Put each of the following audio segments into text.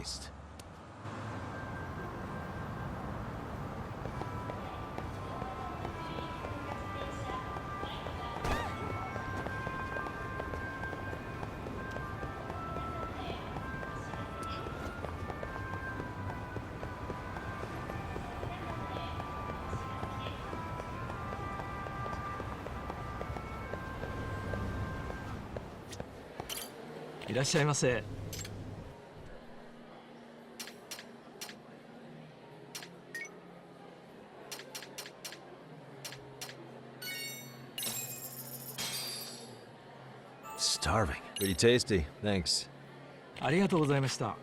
taste.いらっしゃいませ。 Starving. Pretty tasty. Thanks. ありがとうございました。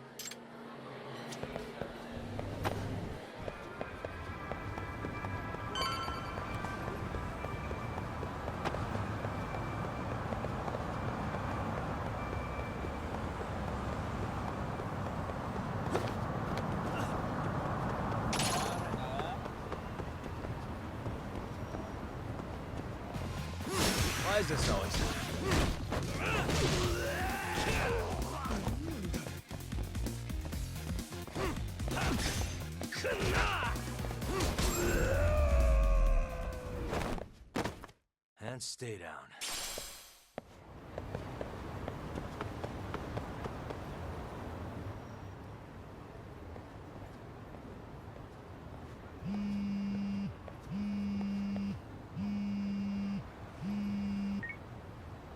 Why is this always... And stay down.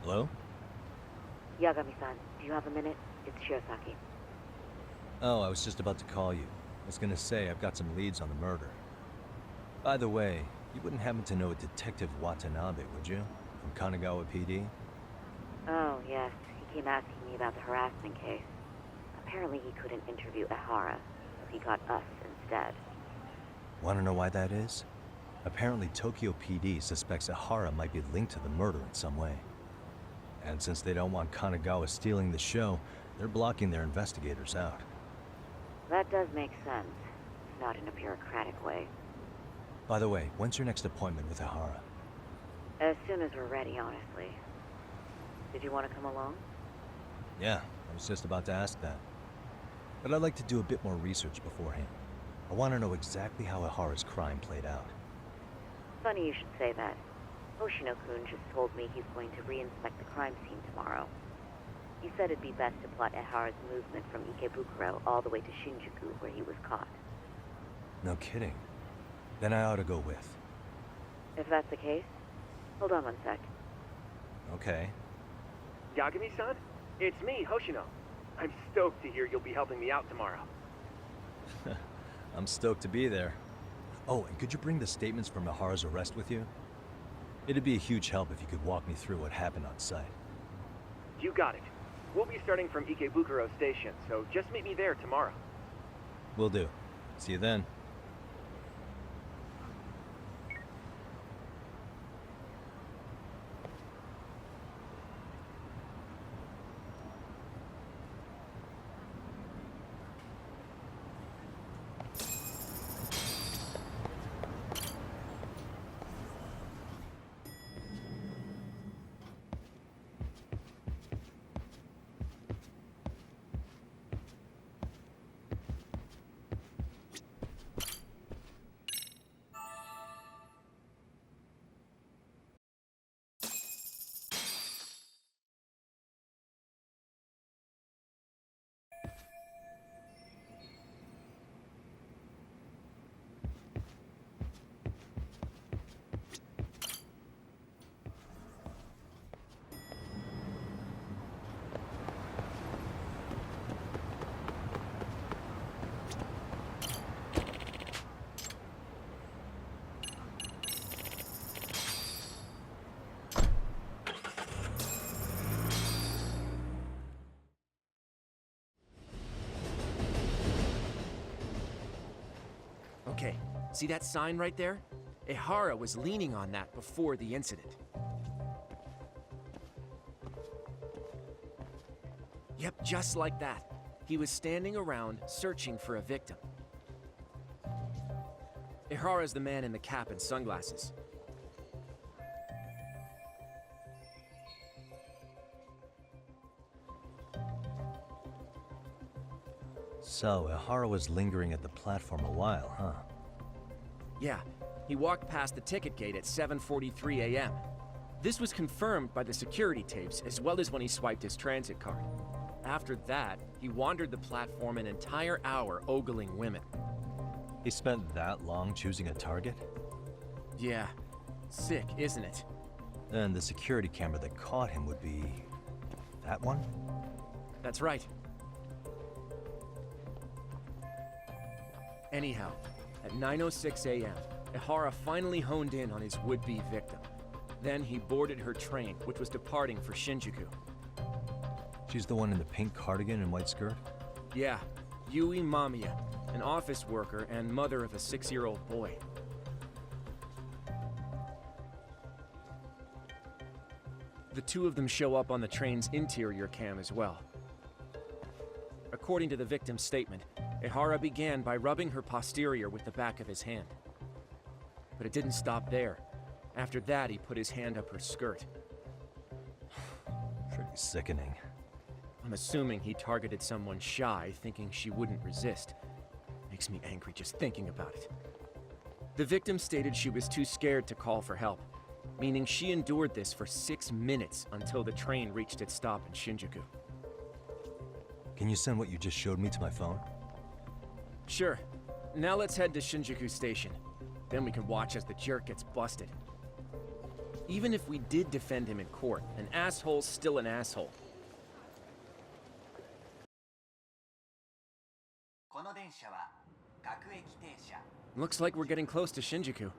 Hello? Yagami-san, do you have a minute? It's Shirosaki. Oh, I was just about to call you. I was gonna say I've got some leads on the murder. By the way, you wouldn't happen to know a Detective Watanabe, would you? From Kanagawa PD? Oh, yes. He came asking me about the harassment case. Apparently he couldn't interview Ehara, so he got us instead. Wanna know why that is? Apparently Tokyo PD suspects Ehara might be linked to the murder in some way. And since they don't want Kanagawa stealing the show, they're blocking their investigators out. That does make sense. Not in a bureaucratic way. By the way, when's your next appointment with Ehara? As soon as we're ready, honestly. Did you want to come along? Yeah, I was just about to ask that. But I'd like to do a bit more research beforehand. I want to know exactly how Ehara's crime played out. Funny you should say that. Hoshino-kun just told me he's going to re-inspect the crime scene tomorrow. He said it'd be best to plot Ehara's movement from Ikebukuro all the way to Shinjuku, where he was caught. No kidding. Then I ought to go with. If that's the case, hold on one sec. Okay. Yagami-san? It's me, Hoshino. I'm stoked to hear you'll be helping me out tomorrow. I'm stoked to be there. Oh, and could you bring the statements from Ehara's arrest with you? It'd be a huge help if you could walk me through what happened on site. You got it. We'll be starting from Ikebukuro Station, so just meet me there tomorrow. Will do. See you then. Okay, see that sign right there? Ehara was leaning on that before the incident. Yep, just like that. He was standing around searching for a victim. Ehara's the man in the cap and sunglasses. So, Ihara was lingering at the platform a while, huh? Yeah, he walked past the ticket gate at 7:43 a.m. This was confirmed by the security tapes as well as when he swiped his transit card. After that, he wandered the platform an entire hour ogling women. He spent that long choosing a target? Yeah, sick, isn't it? Then the security camera that caught him would be... that one? That's right. Anyhow, at 9:06 a.m., Ihara finally honed in on his would-be victim. Then he boarded her train, which was departing for Shinjuku. She's the one in the pink cardigan and white skirt? Yeah, Yui Mamiya, an office worker and mother of a 6-year-old boy. The two of them show up on the train's interior cam as well. According to the victim's statement, Ihara began by rubbing her posterior with the back of his hand. But it didn't stop there. After that, he put his hand up her skirt. Pretty sickening. I'm assuming he targeted someone shy, thinking she wouldn't resist. Makes me angry just thinking about it. The victim stated she was too scared to call for help, meaning she endured this for 6 minutes until the train reached its stop in Shinjuku. Can you send what you just showed me to my phone? Sure. Now let's head to Shinjuku Station. Then we can watch as the jerk gets busted. Even if we did defend him in court, an asshole's still an asshole. Looks like we're getting close to Shinjuku.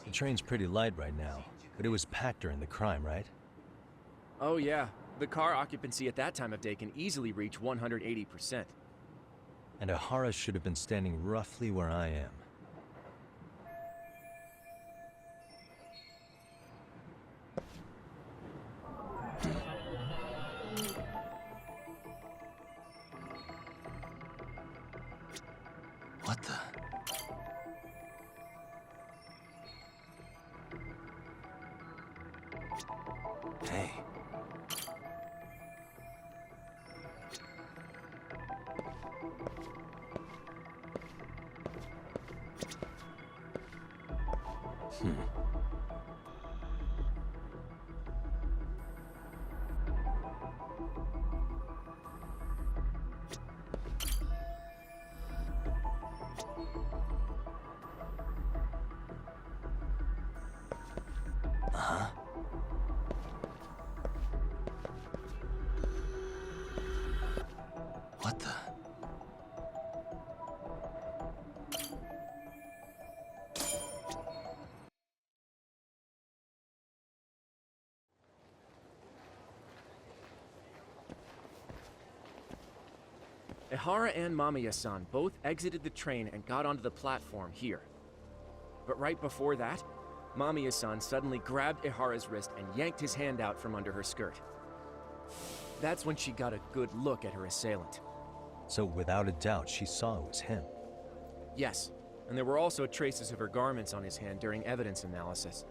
The train's pretty light right now, but it was packed during the crime, right? Oh yeah, the car occupancy at that time of day can easily reach 180%. And Ihara should have been standing roughly where I am. What the? Hey. What the? Ihara and Mamiya-san both exited the train and got onto the platform here. But right before that, Mamiya-san suddenly grabbed Ihara's wrist and yanked his hand out from under her skirt. That's when she got a good look at her assailant. So without a doubt, she saw it was him. Yes, and there were also traces of her garments on his hand during evidence analysis.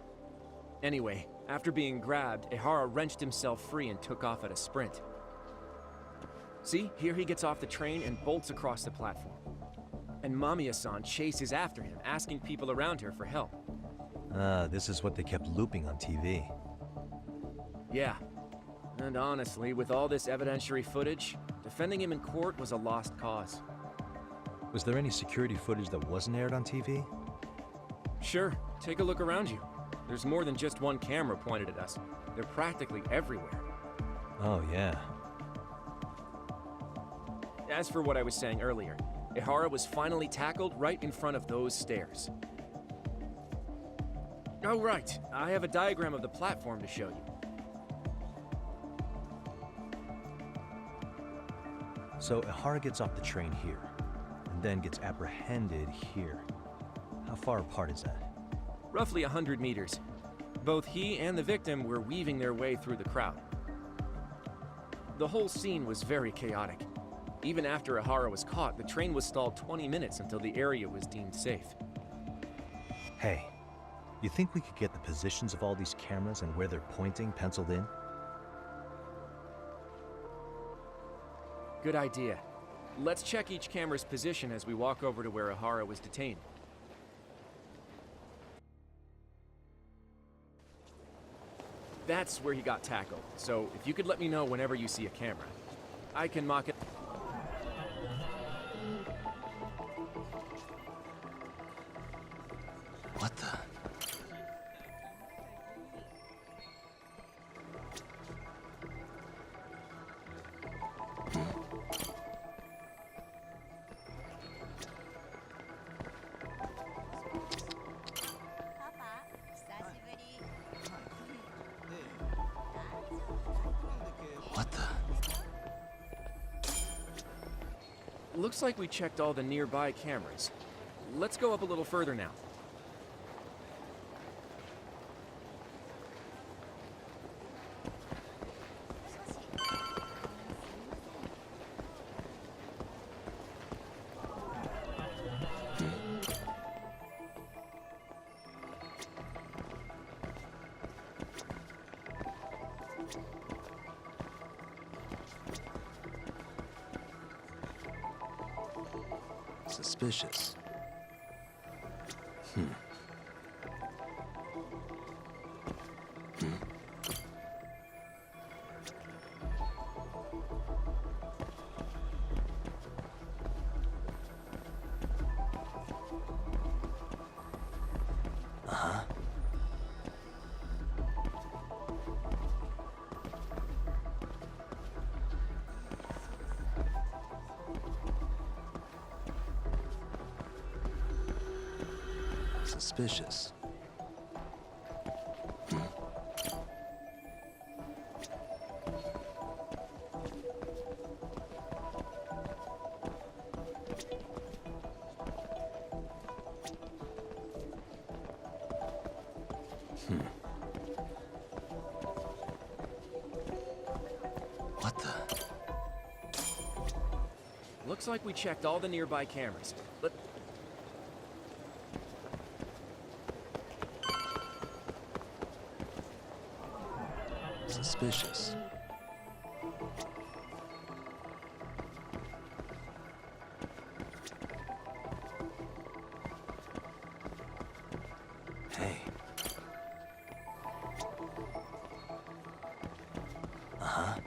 Anyway, after being grabbed, Ihara wrenched himself free and took off at a sprint. See, here he gets off the train and bolts across the platform. And Mamiya-san chases after him, asking people around her for help. This is what they kept looping on TV. Yeah. And honestly, with all this evidentiary footage, defending him in court was a lost cause. Was there any security footage that wasn't aired on TV? Sure, take a look around you. There's more than just one camera pointed at us. They're practically everywhere. Oh, yeah. As for what I was saying earlier, Ihara was finally tackled right in front of those stairs. Oh, right. I have a diagram of the platform to show you. So Ihara gets off the train here, and then gets apprehended here. How far apart is that? Roughly 100 meters. Both he and the victim were weaving their way through the crowd. The whole scene was very chaotic. Even after Ihara was caught, the train was stalled 20 minutes until the area was deemed safe. Hey, you think we could get the positions of all these cameras and where they're pointing penciled in? Good idea. Let's check each camera's position as we walk over to where Ihara was detained. That's where he got tackled, so if you could let me know whenever you see a camera. I can mock it. What the? What the? Looks like we checked all the nearby cameras. Let's go up a little further now. Suspicious. Suspicious. What the? Looks like we checked all the nearby cameras. Suspicious. Hey. Uh-huh.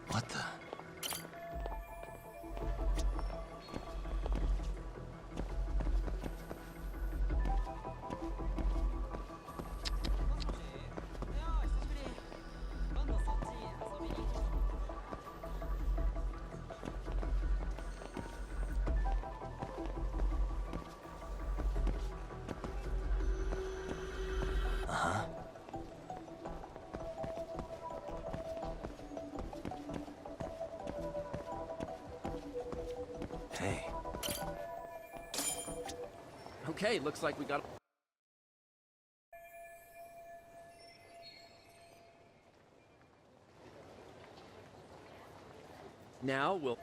What the? Hey. Okay, looks like we got... Now we'll...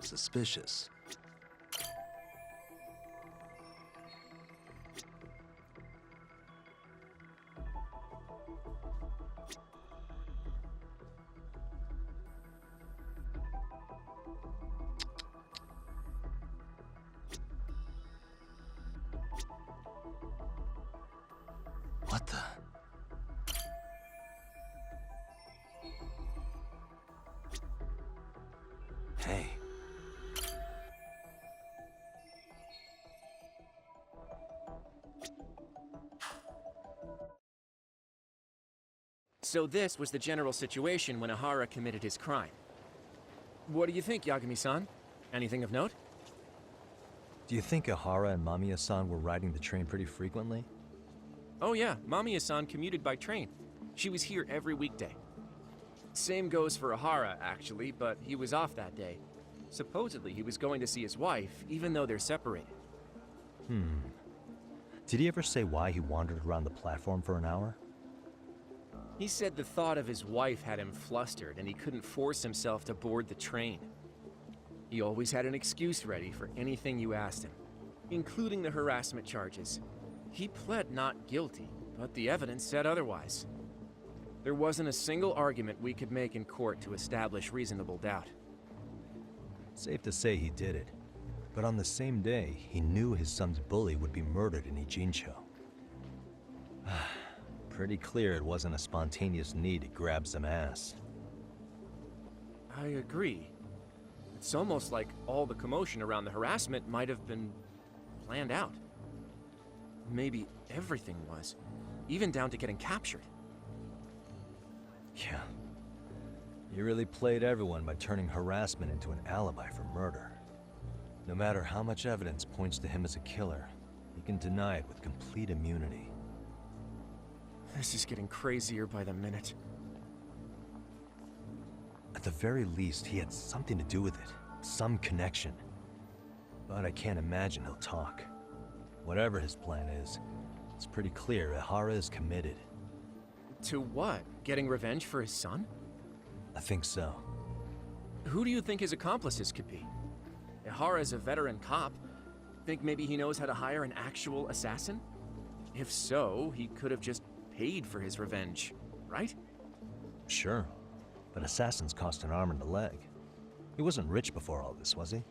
Suspicious. What the? Hey. So this was the general situation when Ihara committed his crime. What do you think, Yagami-san? Anything of note? Do you think Ihara and Mamiya-san were riding the train pretty frequently? Oh yeah, Mamiya-san commuted by train. She was here every weekday. Same goes for Ihara, actually, but he was off that day. Supposedly he was going to see his wife, even though they're separated. Did he ever say why he wandered around the platform for an hour? He said the thought of his wife had him flustered and he couldn't force himself to board the train. He always had an excuse ready for anything you asked him, including the harassment charges. He pled not guilty, but the evidence said otherwise. There wasn't a single argument we could make in court to establish reasonable doubt. Safe to say he did it. But on the same day, he knew his son's bully would be murdered in Ijincho. Pretty clear it wasn't a spontaneous need to grab some ass. I agree. It's almost like all the commotion around the harassment might have been planned out. Maybe everything was, even down to getting captured. Yeah. He really played everyone by turning harassment into an alibi for murder. No matter how much evidence points to him as a killer, he can deny it with complete immunity. This is getting crazier by the minute. At the very least, he had something to do with it. Some connection. But I can't imagine he'll talk. Whatever his plan is, it's pretty clear Ihara is committed. To what? Getting revenge for his son? I think so. Who do you think his accomplices could be? Ihara's a veteran cop. Think maybe he knows how to hire an actual assassin? If so, he could have just paid for his revenge, right? Sure. But assassins cost an arm and a leg. He wasn't rich before all this, was he?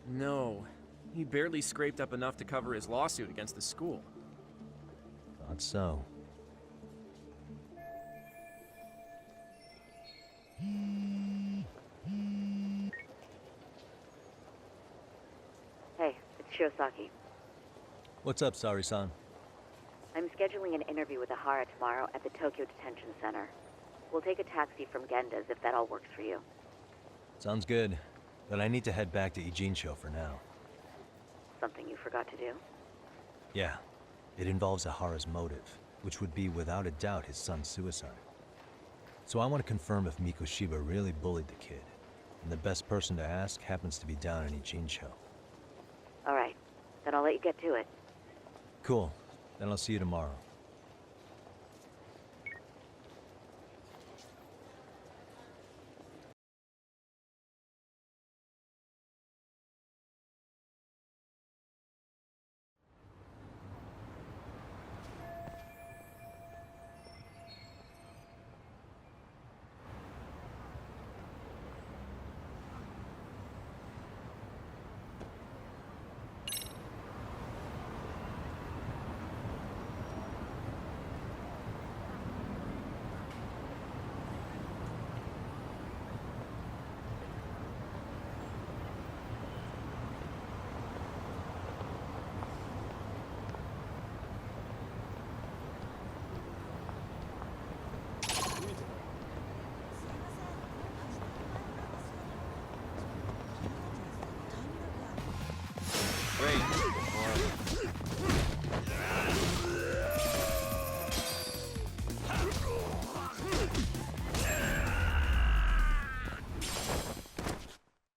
No. He barely scraped up enough to cover his lawsuit against the school. Thought so. Hey, it's Shiosaki. What's up, Sari-san? I'm scheduling an interview with Ihara tomorrow at the Tokyo Detention Center. We'll take a taxi from Genda's if that all works for you. Sounds good. But I need to head back to Ijincho for now. Something you forgot to do? Yeah. It involves Ihara's motive, which would be without a doubt his son's suicide. So I want to confirm if Mikoshiba really bullied the kid. And the best person to ask happens to be down in Ijincho. All right. Then I'll let you get to it. Cool. Then I'll see you tomorrow.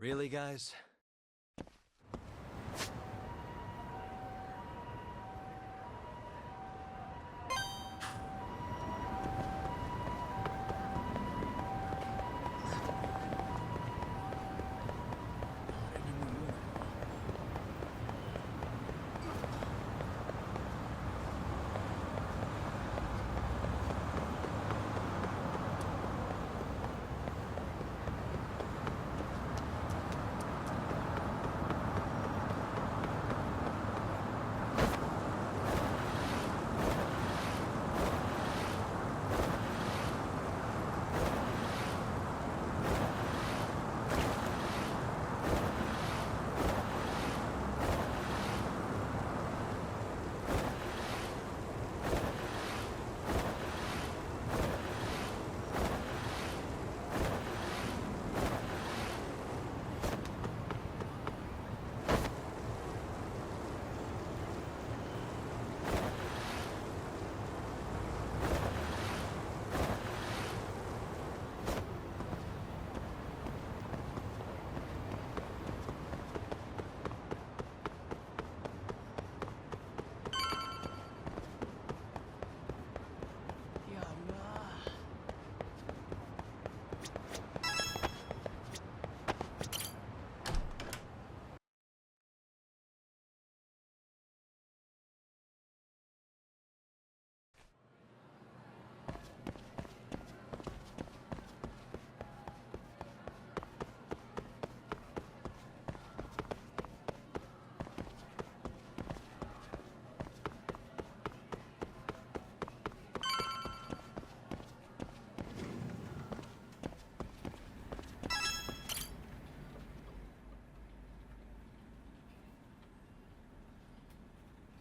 Really, guys?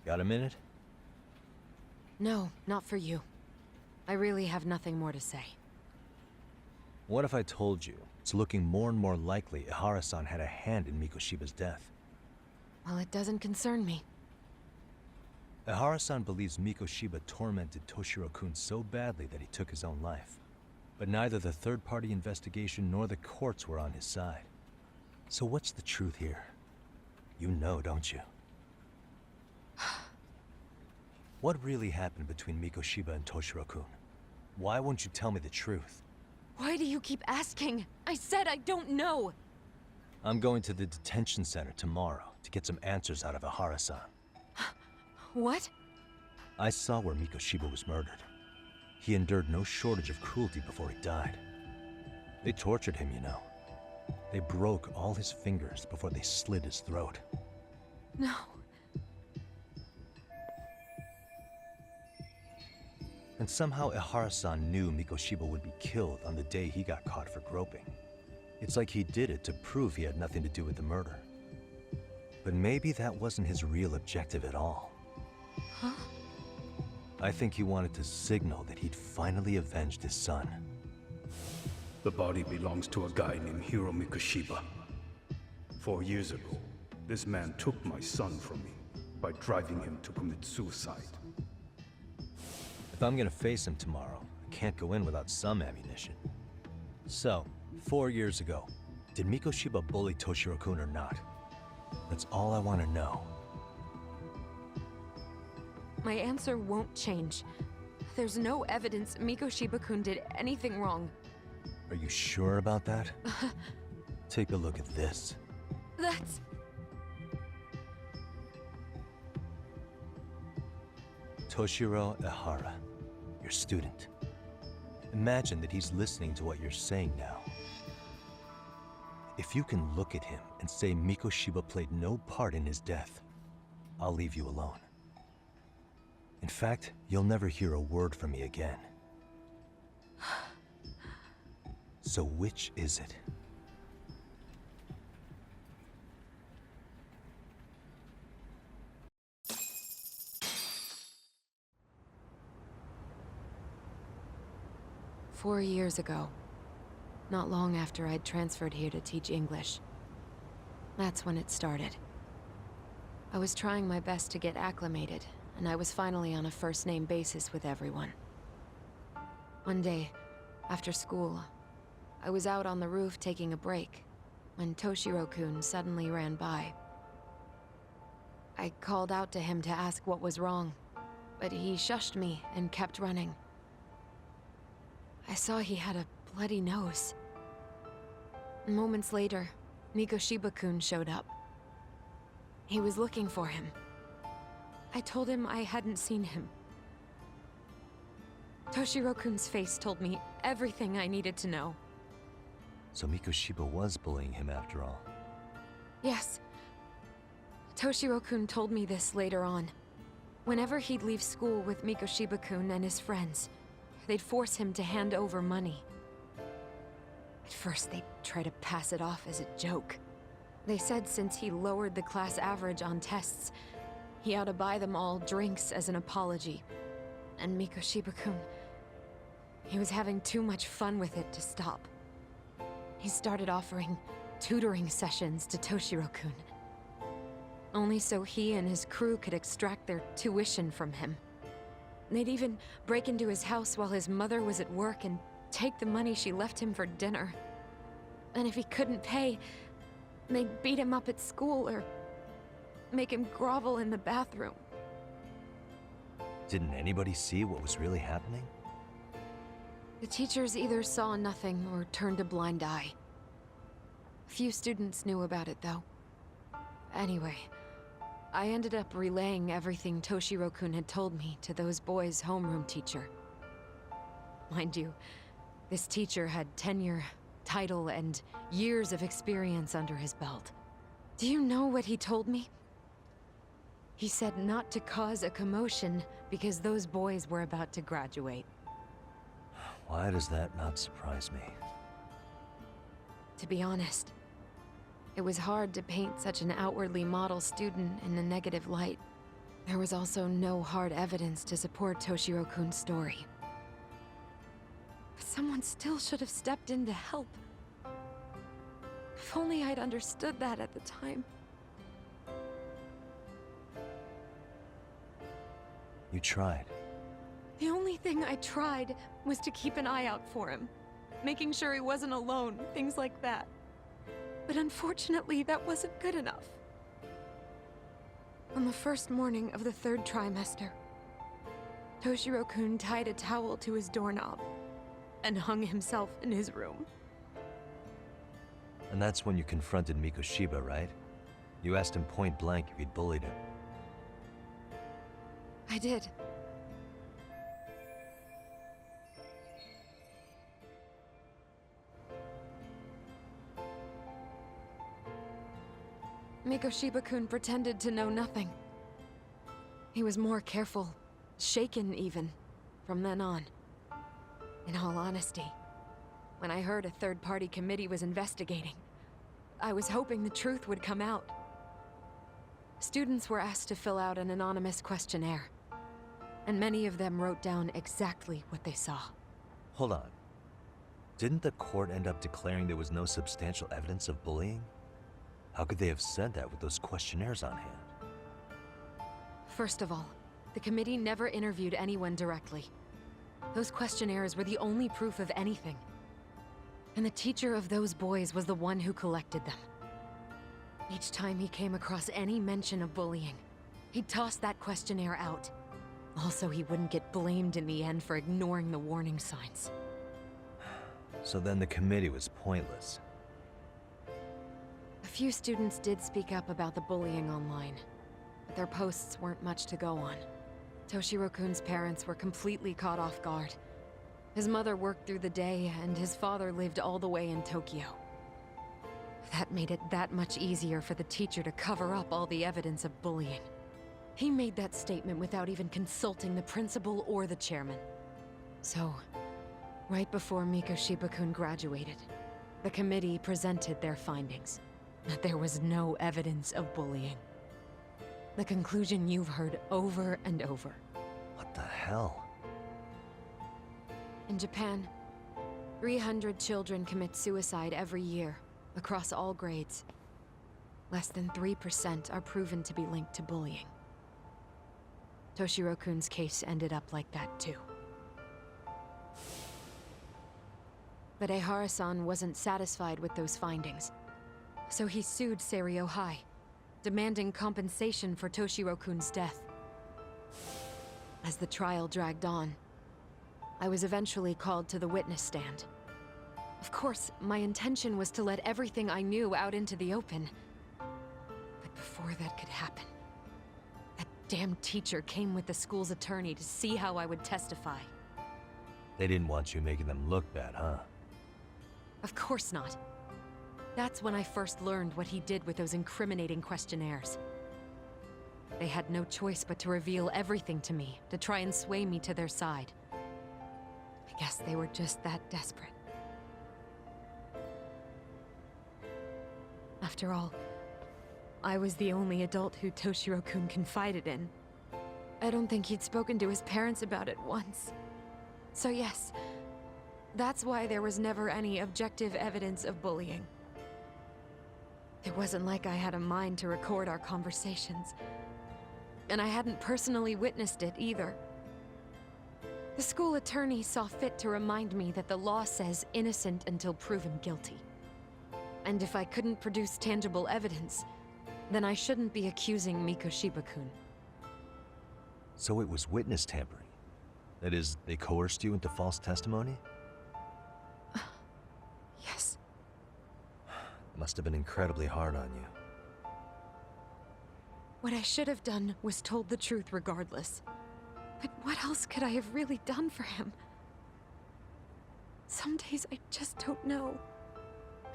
Got a minute? No, not for you. I really have nothing more to say. What if I told you it's looking more and more likely Ihara-san had a hand in Mikoshiba's death? Well, it doesn't concern me. Ihara-san believes Mikoshiba tormented Toshiro-kun so badly that he took his own life. But neither the third-party investigation nor the courts were on his side. So what's the truth here? You know, don't you? What really happened between Mikoshiba and Toshiro-kun? Why won't you tell me the truth? Why do you keep asking? I said I don't know! I'm going to the detention center tomorrow to get some answers out of Ihara-san. What? I saw where Mikoshiba was murdered. He endured no shortage of cruelty before he died. They tortured him, you know. They broke all his fingers before they slit his throat. No. And somehow Ihara-san knew Mikoshiba would be killed on the day he got caught for groping. It's like he did it to prove he had nothing to do with the murder. But maybe that wasn't his real objective at all. Huh? I think he wanted to signal that he'd finally avenged his son. The body belongs to a guy named Hiro Mikoshiba. 4 years ago, this man took my son from me by driving him to commit suicide. If I'm gonna face him tomorrow, I can't go in without some ammunition. So, 4 years ago, did Mikoshiba bully Toshiro-kun or not? That's all I want to know. My answer won't change. There's no evidence Mikoshiba-kun did anything wrong. Are you sure about that? Take a look at this. That's... Toshiro Ihara, your student. Imagine that he's listening to what you're saying now. If you can look at him and say Mikoshiba played no part in his death, I'll leave you alone. In fact, you'll never hear a word from me again. So which is it? "4 years ago, not long after I'd transferred here to teach English. That's when it started. I was trying my best to get acclimated, and I was finally on a first-name basis with everyone. One day, after school, I was out on the roof taking a break, when Toshiro-kun suddenly ran by. I called out to him to ask what was wrong, but he shushed me and kept running. I saw he had a bloody nose. Moments later, Mikoshiba-kun showed up. He was looking for him. I told him I hadn't seen him. Toshiro-kun's face told me everything I needed to know. So Mikoshiba was bullying him after all. Yes. Toshiro-kun told me this later on. Whenever he'd leave school with Mikoshiba-kun and his friends, they'd force him to hand over money. At first, they'd try to pass it off as a joke. They said since he lowered the class average on tests, he ought to buy them all drinks as an apology. And Mikoshiba-kun, he was having too much fun with it to stop. He started offering tutoring sessions to Toshiro-kun. Only so he and his crew could extract their tuition from him. They'd even break into his house while his mother was at work and take the money she left him for dinner. And if he couldn't pay, they'd beat him up at school or make him grovel in the bathroom. Didn't anybody see what was really happening? The teachers either saw nothing or turned a blind eye. Few students knew about it, though. Anyway, I ended up relaying everything Toshiro-kun had told me to those boys' homeroom teacher. Mind you, this teacher had tenure, title, and years of experience under his belt. Do you know what he told me? He said not to cause a commotion because those boys were about to graduate. Why does that not surprise me? To be honest, it was hard to paint such an outwardly model student in a negative light. There was also no hard evidence to support Toshiro-kun's story. But someone still should have stepped in to help. If only I'd understood that at the time. You tried. The only thing I tried was to keep an eye out for him, making sure he wasn't alone, things like that. But unfortunately, that wasn't good enough. On the first morning of the 3rd trimester, Toshiro-kun tied a towel to his doorknob and hung himself in his room. And that's when you confronted Mikoshiba, right? You asked him point blank if he'd bullied him. I did. Mikoshiba-kun pretended to know nothing. He was more careful, shaken even, from then on. In all honesty, when I heard a third-party committee was investigating, I was hoping the truth would come out. Students were asked to fill out an anonymous questionnaire, and many of them wrote down exactly what they saw. Hold on. Didn't the court end up declaring there was no substantial evidence of bullying? How could they have said that with those questionnaires on hand? First of all, the committee never interviewed anyone directly. Those questionnaires were the only proof of anything. And the teacher of those boys was the one who collected them. Each time he came across any mention of bullying, he'd toss that questionnaire out. Also, he wouldn't get blamed in the end for ignoring the warning signs. So then the committee was pointless. A few students did speak up about the bullying online, but their posts weren't much to go on. Toshiro-kun's parents were completely caught off guard. His mother worked through the day, and his father lived all the way in Tokyo. That made it that much easier for the teacher to cover up all the evidence of bullying. He made that statement without even consulting the principal or the chairman. So, right before Mikoshiba-kun graduated, the committee presented their findings. That there was no evidence of bullying. The conclusion you've heard over and over. What the hell? In Japan, 300 children commit suicide every year, across all grades. Less than 3% are proven to be linked to bullying. Toshiro-kun's case ended up like that too. But Ehara-san wasn't satisfied with those findings. So he sued Seiryo High, demanding compensation for Toshiro-kun's death. As the trial dragged on, I was eventually called to the witness stand. Of course, my intention was to let everything I knew out into the open. But before that could happen, that damn teacher came with the school's attorney to see how I would testify. They didn't want you making them look bad, huh? Of course not. That's when I first learned what he did with those incriminating questionnaires. They had no choice but to reveal everything to me, to try and sway me to their side. I guess they were just that desperate. After all, I was the only adult who Toshiro-kun confided in. I don't think he'd spoken to his parents about it once. So yes, that's why there was never any objective evidence of bullying. It wasn't like I had a mind to record our conversations. And I hadn't personally witnessed it either. The school attorney saw fit to remind me that the law says innocent until proven guilty. And if I couldn't produce tangible evidence, then I shouldn't be accusing Mikoshiba-kun. So it was witness tampering. That is, they coerced you into false testimony? Yes. It must have been incredibly hard on you. What I should have done was told the truth regardless. But what else could I have really done for him? Some days I just don't know.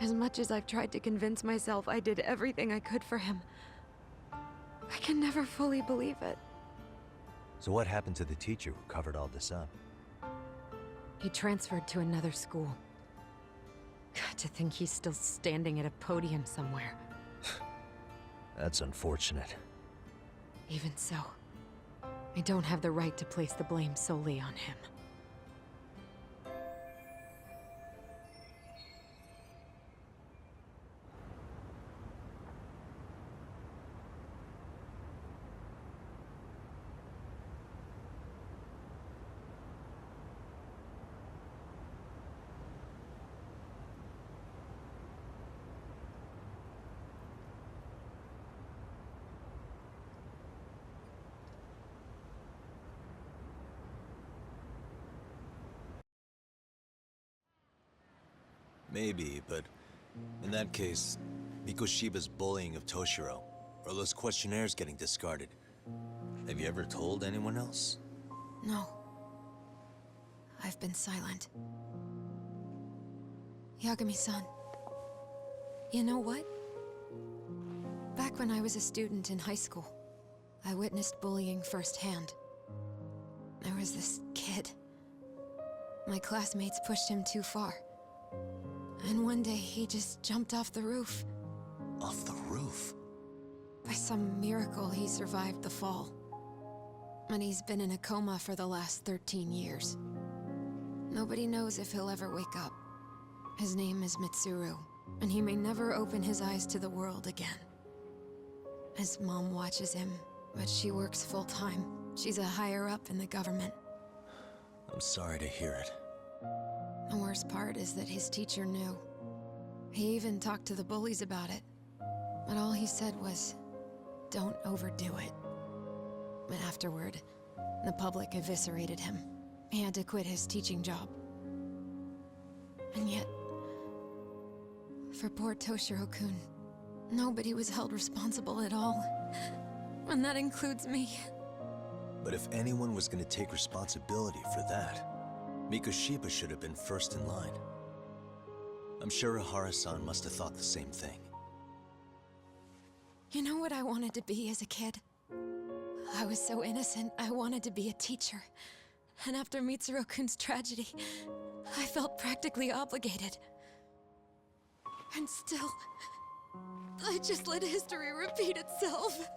As much as I've tried to convince myself I did everything I could for him, I can never fully believe it. So what happened to the teacher who covered all this up? He transferred to another school. God, to think he's still standing at a podium somewhere. That's unfortunate. Even so, I don't have the right to place the blame solely on him. Maybe, but in that case, Mikoshiba's bullying of Toshiro, or those questionnaires getting discarded. Have you ever told anyone else? No. I've been silent. Yagami-san. You know what? Back when I was a student in high school, I witnessed bullying firsthand. There was this kid. My classmates pushed him too far. And one day he just jumped off the roof. Off the roof? By some miracle, he survived the fall. And he's been in a coma for the last 13 years. Nobody knows if he'll ever wake up. His name is Mitsuru, and he may never open his eyes to the world again. His mom watches him, but she works full-time. She's a higher-up in the government. I'm sorry to hear it. The worst part is that his teacher knew. He even talked to the bullies about it. But all he said was, don't overdo it. But afterward, the public eviscerated him. He had to quit his teaching job. And yet, for poor Toshiro-kun, nobody was held responsible at all. And that includes me. But if anyone was going to take responsibility for that, Mikoshiba should have been first in line. I'm sure Ihara-san must have thought the same thing. You know what I wanted to be as a kid? I was so innocent, I wanted to be a teacher. And after Mitsuru-kun's tragedy, I felt practically obligated. And still, I just let history repeat itself.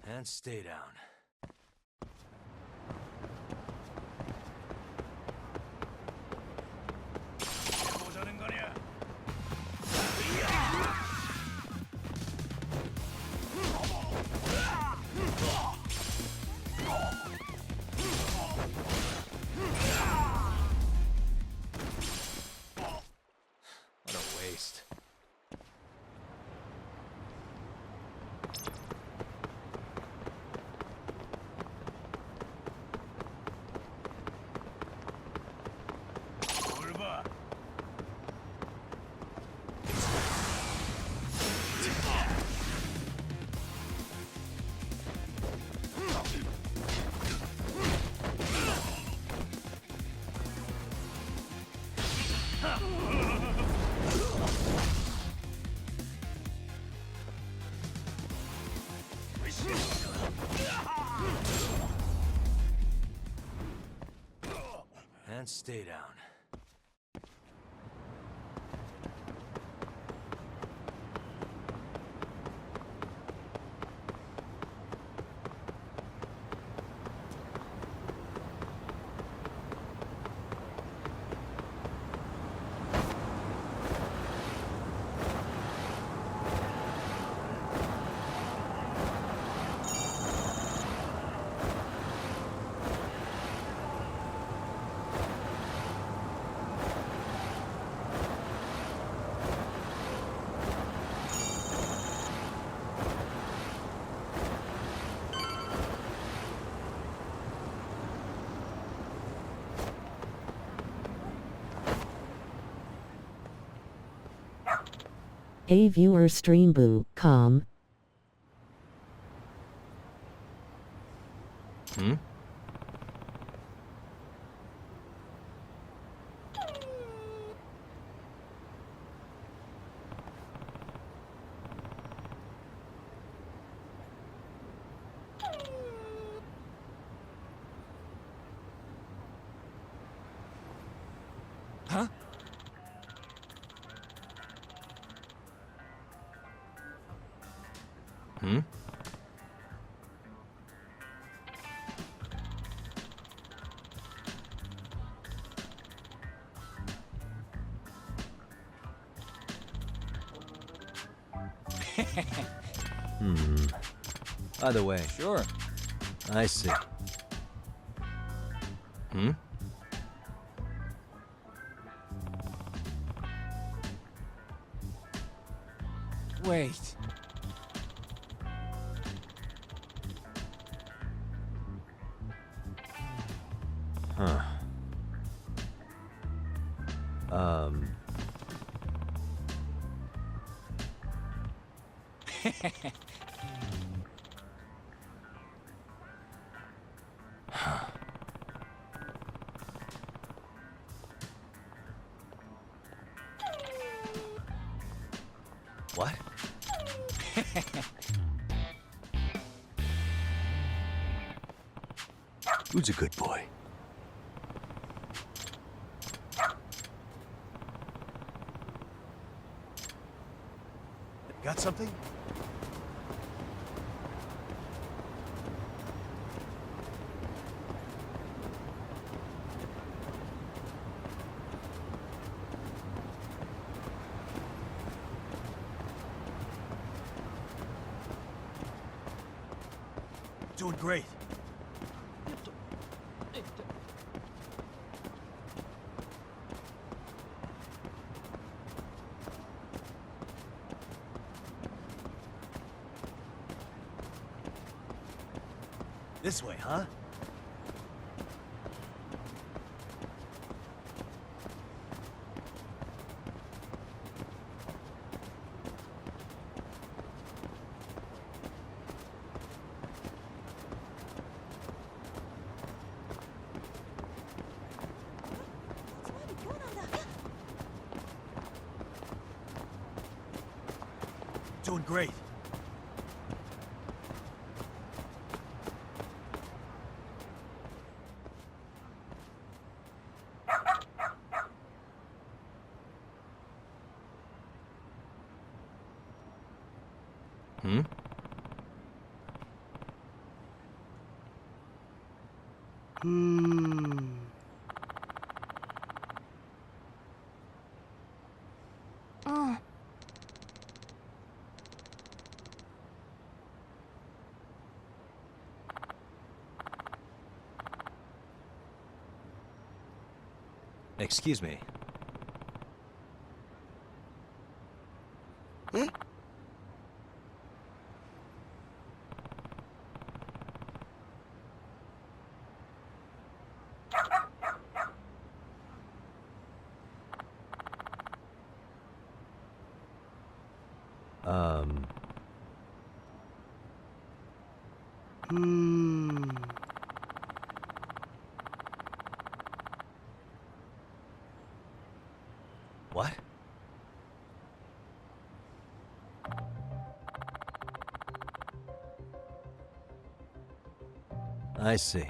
And stay down. What a waste. And stay down. A viewer streamboo.com. Hmm? Huh? Hmm? Either way, Sure. I see. Hmm? Wait. Huh. What? Who's a good boy? Got something? Doing great. This way, huh? Doing great. Hmm? Excuse me. What? I see.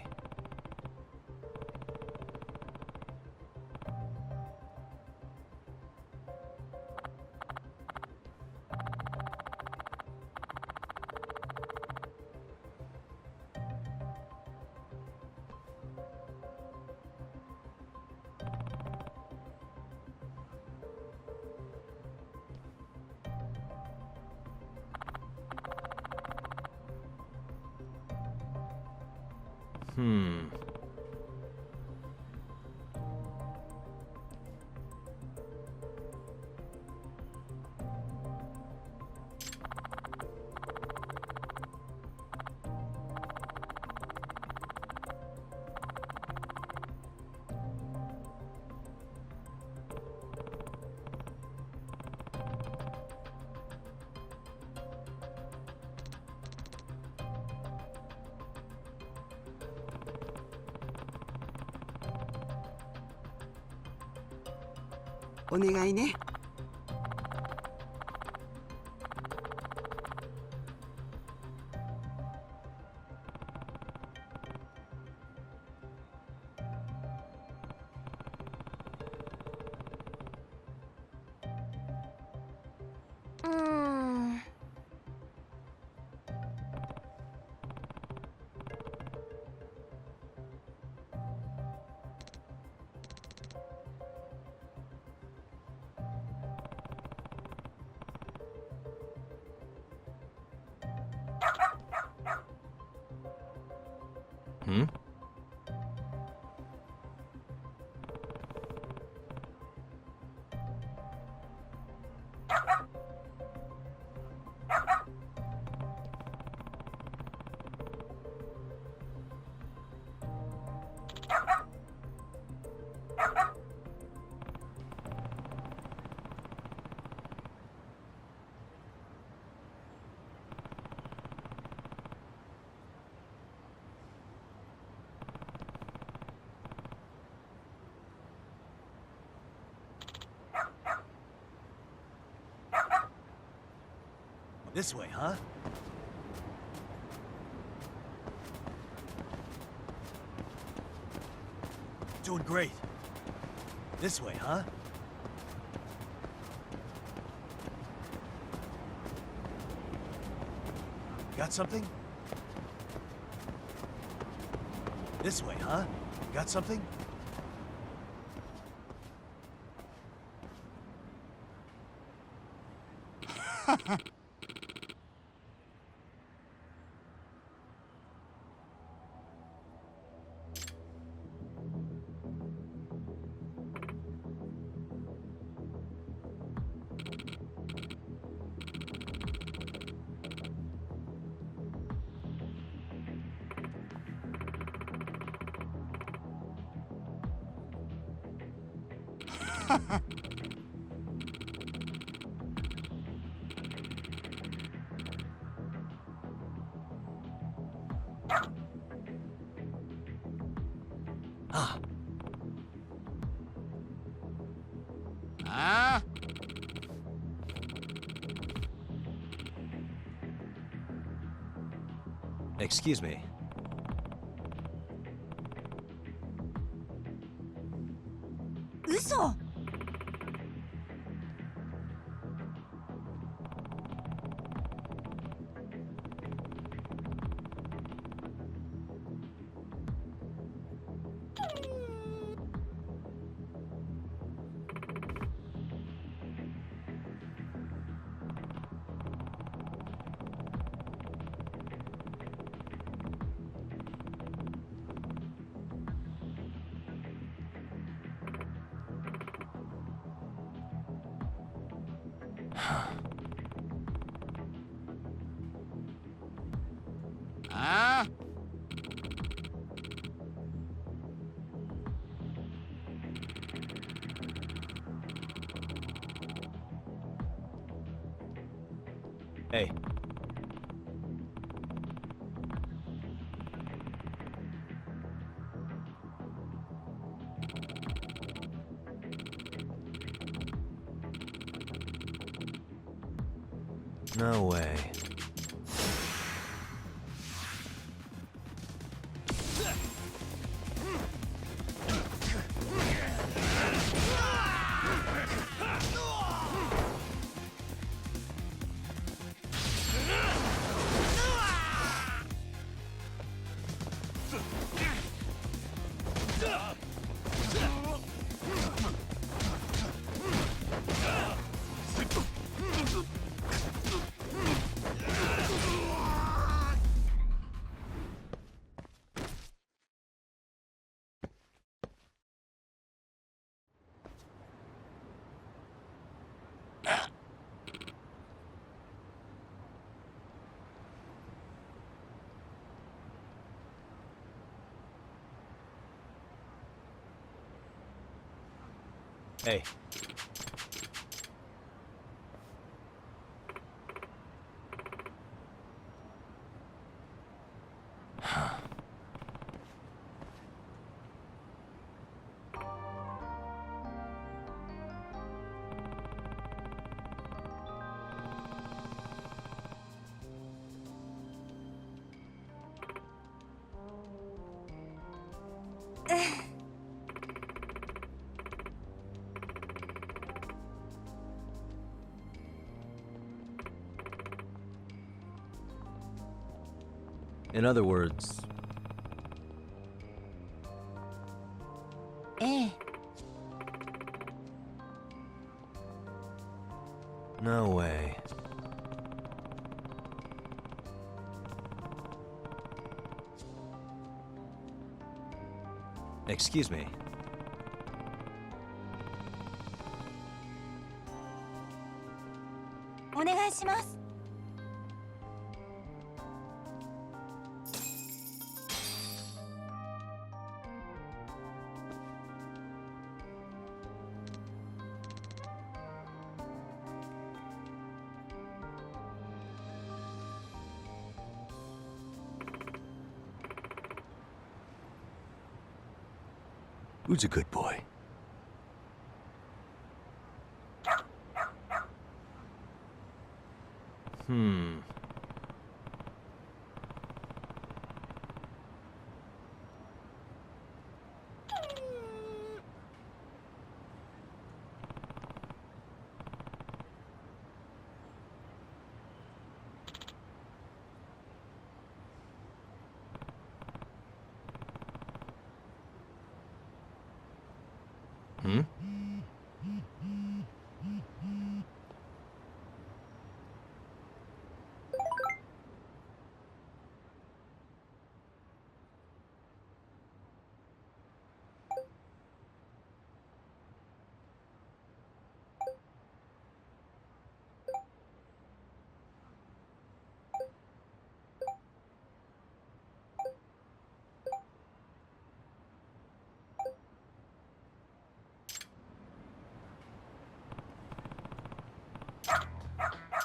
Hmm. Hmm? This way, huh? Doing great. This way, huh? Got something? This way, huh? Got something? Excuse me. ああ Hey. No way. Hey. In other words, ええ no way. Excuse me. お願いします Who's a good boy? Hmm. Hmm?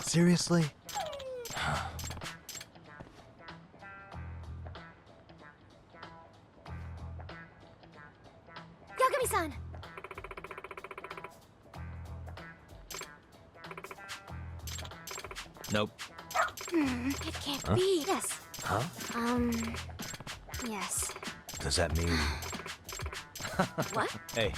Seriously? Yagami-san! Nope. It can't be. Yes. Huh? Yes. Does that mean... What? Hey.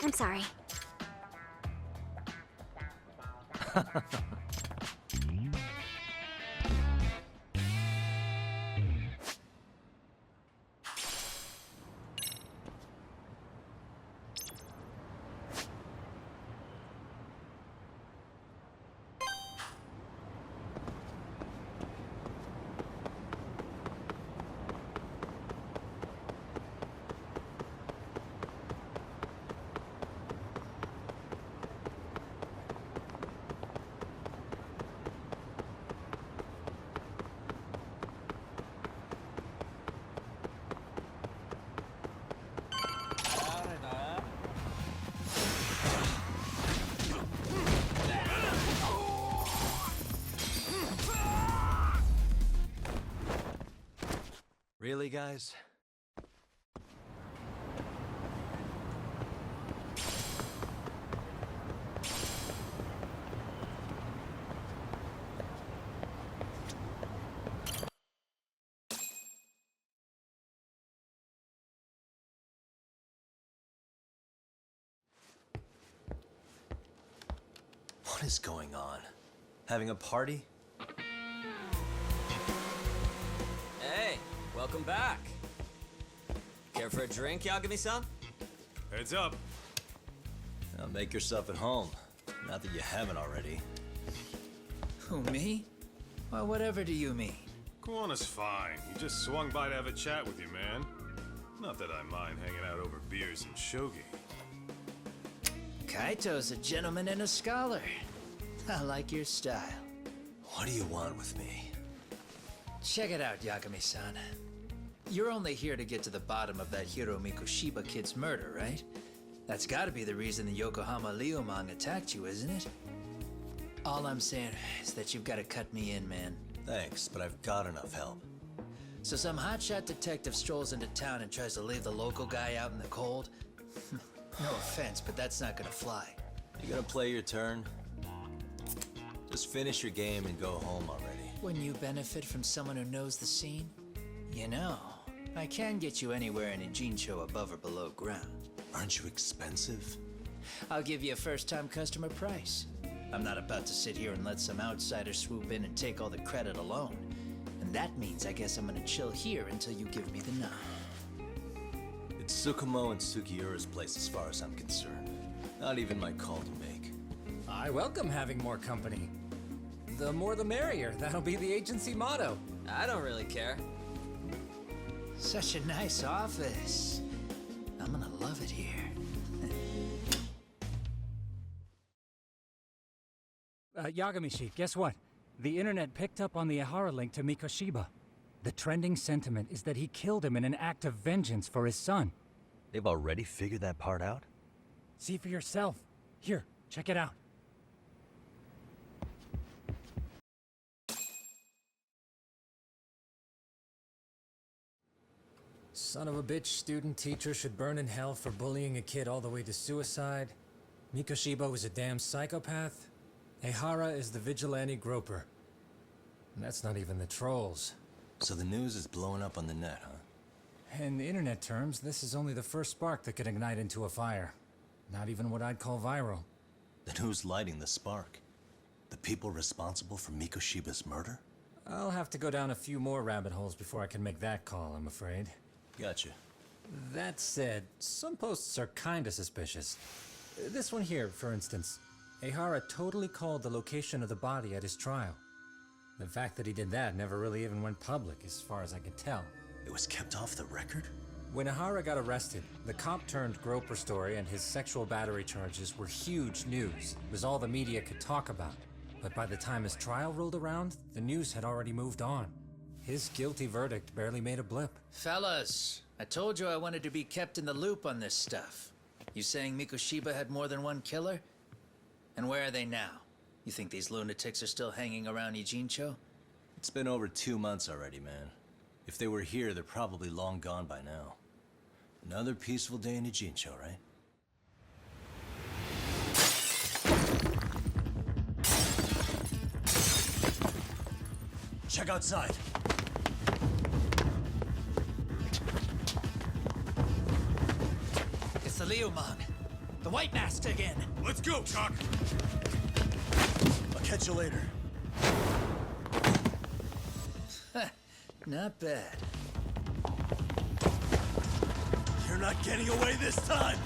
I'm sorry. Really, guys? What is going on? Having a party? Hey, welcome back. Care for a drink, Yagami-san? Heads up. Now make yourself at home. Not that you haven't already. Who, me? Well, whatever do you mean? Kuwana's fine. He just swung by to have a chat with you, man. Not that I mind hanging out over beers and shogi. Kaito's a gentleman and a scholar. I like your style. What do you want with me? Check it out, Yagami-san. You're only here to get to the bottom of that Hiro Mikoshiba kid's murder, right? That's gotta be the reason the Yokohama Liumang attacked you, isn't it? All I'm saying is that you've gotta cut me in, man. Thanks, but I've got enough help. So some hotshot detective strolls into town and tries to leave the local guy out in the cold? No offense, but that's not gonna fly. You gonna play your turn? Just finish your game and go home already. When you benefit from someone who knows the scene? You know, I can get you anywhere in a Jincho above or below ground. Aren't you expensive? I'll give you a first-time customer price. I'm not about to sit here and let some outsider swoop in and take all the credit alone. And that means I guess I'm gonna chill here until you give me the nod. It's Tsukumo and Sugiura's place as far as I'm concerned. Not even my call to make. I welcome having more company. The more the merrier. That'll be the agency motto. I don't really care. Such a nice office. I'm gonna love it here. Yagami-shi, guess what? The internet picked up on the Ihara link to Mikoshiba. The trending sentiment is that he killed him in an act of vengeance for his son. They've already figured that part out? See for yourself. Here, check it out. Son of a bitch student teacher should burn in hell for bullying a kid all the way to suicide. Mikoshiba was a damn psychopath. Ehara is the vigilante groper. And that's not even the trolls. So the news is blowing up on the net, huh? In internet terms, this is only the first spark that could ignite into a fire. Not even what I'd call viral. Then who's lighting the spark? The people responsible for Mikoshiba's murder? I'll have to go down a few more rabbit holes before I can make that call, I'm afraid. Gotcha. That said, some posts are kinda suspicious. This one here, for instance. Ehara totally called the location of the body at his trial. The fact that he did that never really even went public, as far as I can tell. It was kept off the record? When Ehara got arrested, the cop-turned-groper story and his sexual battery charges were huge news. It was all the media could talk about. But by the time his trial rolled around, the news had already moved on. His guilty verdict barely made a blip. Fellas, I told you I wanted to be kept in the loop on this stuff. You saying Mikoshiba had more than one killer? And where are they now? You think these lunatics are still hanging around Ijincho? It's been over 2 months already, man. If they were here, they're probably long gone by now. Another peaceful day in Ijincho, right? Check outside. It's the Liumang. The White Mask again. Let's go, Chuck! I'll catch you later. Not bad. You're not getting away this time!